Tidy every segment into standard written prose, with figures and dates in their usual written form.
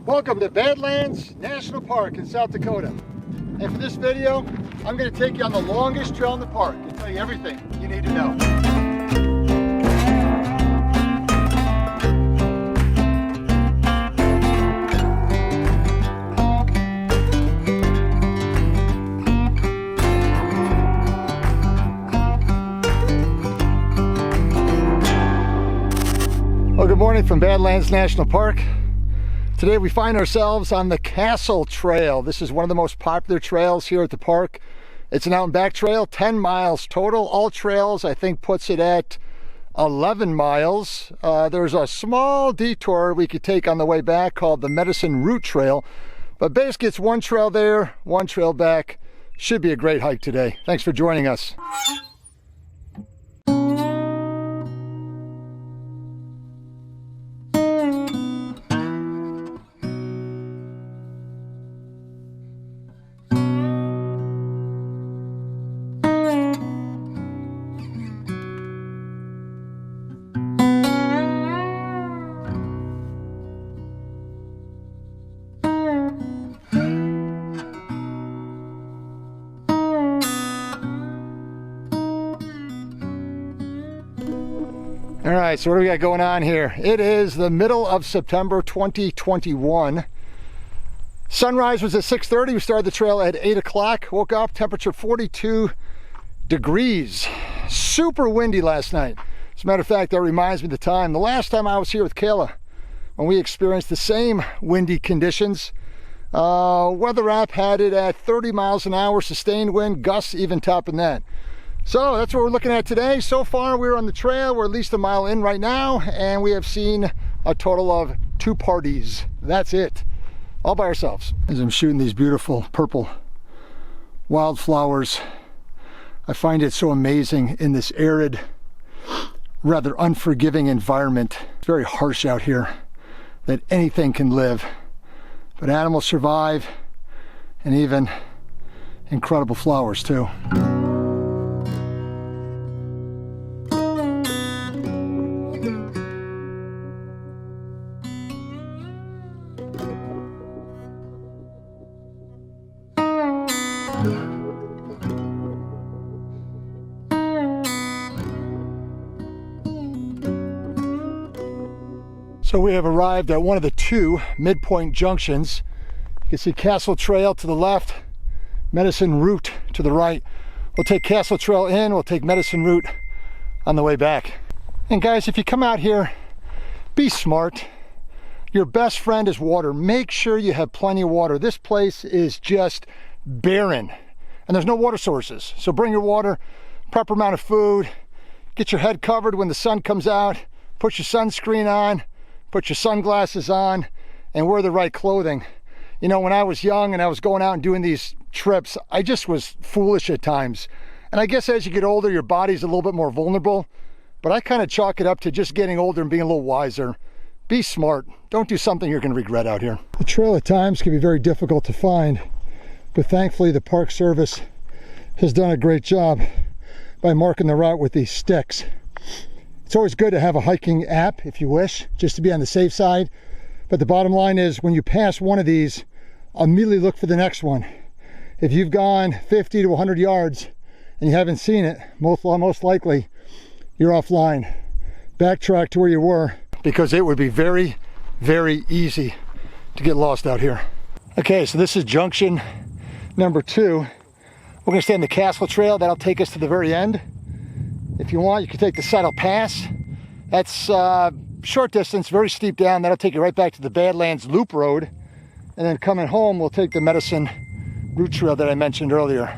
Welcome to Badlands National Park in South Dakota. And for this video, I'm going to take you on the longest trail in the park and tell you everything you need to know. Well, good morning from Badlands National Park. Today we find ourselves on the Castle Trail. This is one of the most popular trails here at the park. It's an out and back trail, 10 miles total. All trails, I think, puts it at 11 miles. There's a small detour we could take on the way back called the Medicine Route Trail. But basically it's one trail there, one trail back. Should be a great hike today. Thanks for joining us. All right, so what do we got going on here? It is the middle of September 2021. Sunrise was at 6:30. We started the trail at 8 o'clock. Woke up, temperature 42 degrees. Super windy last night. As a matter of fact, that reminds me of the time. The last time I was here with Kayla, when we experienced the same windy conditions. Weather app had it at 30 miles an hour, sustained wind, gusts even topping that. So that's what we're looking at today. So far we're on the trail, we're at least a mile in right now, and we have seen a total of 2 parties. That's it, all by ourselves. As I'm shooting these beautiful purple wildflowers, I find it so amazing in this arid, rather unforgiving environment. It's very harsh out here that anything can live, but animals survive, and even incredible flowers too. So we have arrived at one of the 2 midpoint junctions. You can see Castle Trail to the left, Medicine Route to the right. We'll take Castle Trail in, we'll take Medicine Route on the way back. And guys, if you come out here, be smart. Your best friend is water. Make sure you have plenty of water. This place is just barren and there's no water sources. So bring your water, proper amount of food, get your head covered when the sun comes out, put your sunscreen on, put your sunglasses on, and wear the right clothing. You know, when I was young and I was going out and doing these trips, I just was foolish at times. And I guess as you get older, your body's a little bit more vulnerable, but I kind of chalk it up to just getting older and being a little wiser. Be smart. Don't do something you're going to regret out here. The trail at times can be very difficult to find, but thankfully the Park Service has done a great job by marking the route with these sticks. It's always good to have a hiking app if you wish, just to be on the safe side. But the bottom line is when you pass one of these, immediately look for the next one. If you've gone 50 to 100 yards and you haven't seen it, most likely you're offline. Backtrack to where you were, because it would be very, very easy to get lost out here. Okay, so this is junction number 2. We're gonna stay on the Castle Trail. That'll take us to the very end. If you want, you can take the Saddle Pass. That's short distance, very steep down. That'll take you right back to the Badlands Loop Road. And then coming home, we'll take the Medicine Route Trail that I mentioned earlier.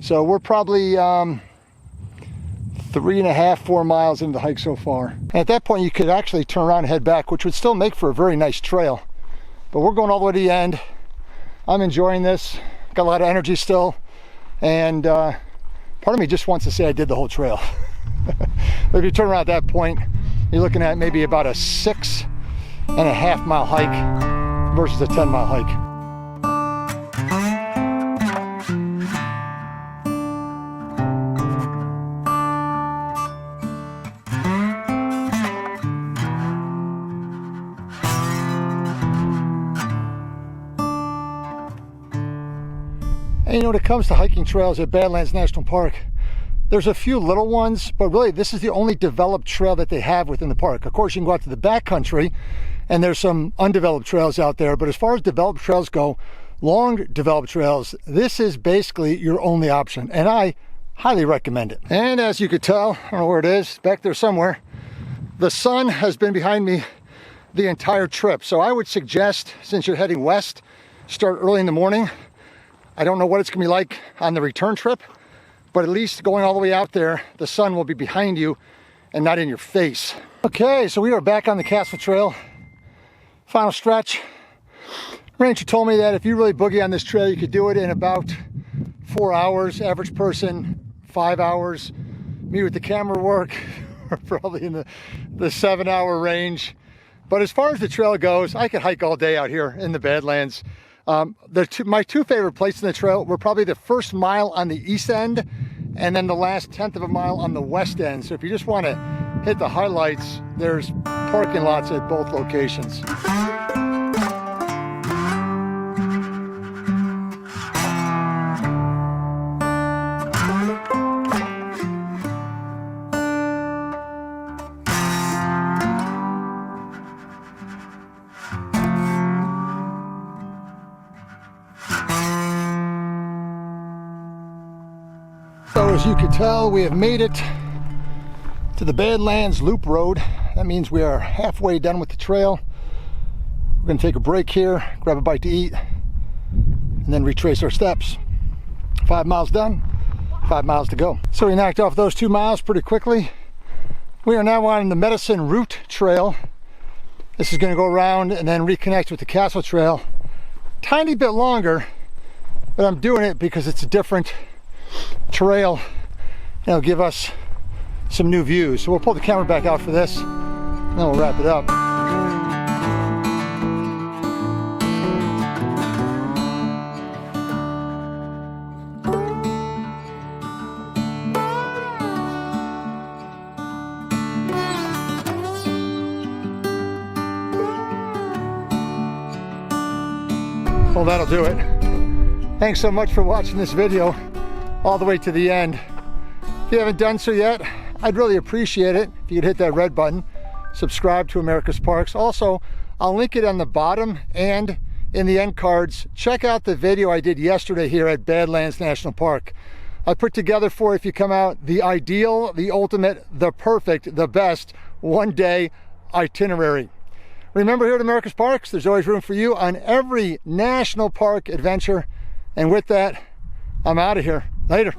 So we're probably 3.5, 4 miles into the hike so far. And at that point, you could actually turn around and head back, which would still make for a very nice trail. But we're going all the way to the end. I'm enjoying this. Got a lot of energy still. And part of me just wants to say I did the whole trail. But if you turn around at that point, you're looking at maybe about a 6.5 mile hike versus a 10-mile hike. And you know, when it comes to hiking trails at Badlands National Park, there's a few little ones, but really this is the only developed trail that they have within the park. Of course, you can go out to the backcountry and there's some undeveloped trails out there, but as far as developed trails go, long developed trails, this is basically your only option, and I highly recommend it. And as you could tell, I don't know where it is, back there somewhere, the sun has been behind me the entire trip. So I would suggest, since you're heading west, start early in the morning. I don't know what it's gonna be like on the return trip, but at least going all the way out there, the sun will be behind you and not in your face. Okay, so we are back on the Castle Trail. Final stretch. Ranger told me that if you really boogie on this trail, you could do it in about 4 hours. Average person, 5 hours. Me with the camera work, probably in the 7-hour range. But as far as the trail goes, I could hike all day out here in the Badlands. My two favorite places in the trail were probably the first mile on the east end and then the last 1/10 of a mile on the west end. So if you just want to hit the highlights, there's parking lots at both locations. So as you can tell, we have made it to the Badlands Loop Road. That means we are halfway done with the trail. We're gonna take a break here, grab a bite to eat, and then retrace our steps. 5 miles done, 5 miles to go. So we knocked off those 2 miles pretty quickly. We are now on the Medicine Route Trail. This is gonna go around and then reconnect with the Castle Trail. Tiny bit longer, but I'm doing it because it's a different trail. It'll give us some new views. So we'll pull the camera back out for this, and then we'll wrap it up. Well, that'll do it. Thanks so much for watching this video all the way to the end. If you haven't done so yet, I'd really appreciate it if you could hit that red button, subscribe to America's Parks. Also, I'll link it on the bottom and in the end cards. Check out the video I did yesterday here at Badlands National Park. I put together for, if you come out, the ideal, the ultimate, the perfect, the best one-day itinerary. Remember, here at America's Parks, there's always room for you on every national park adventure. And with that, I'm out of here. Later.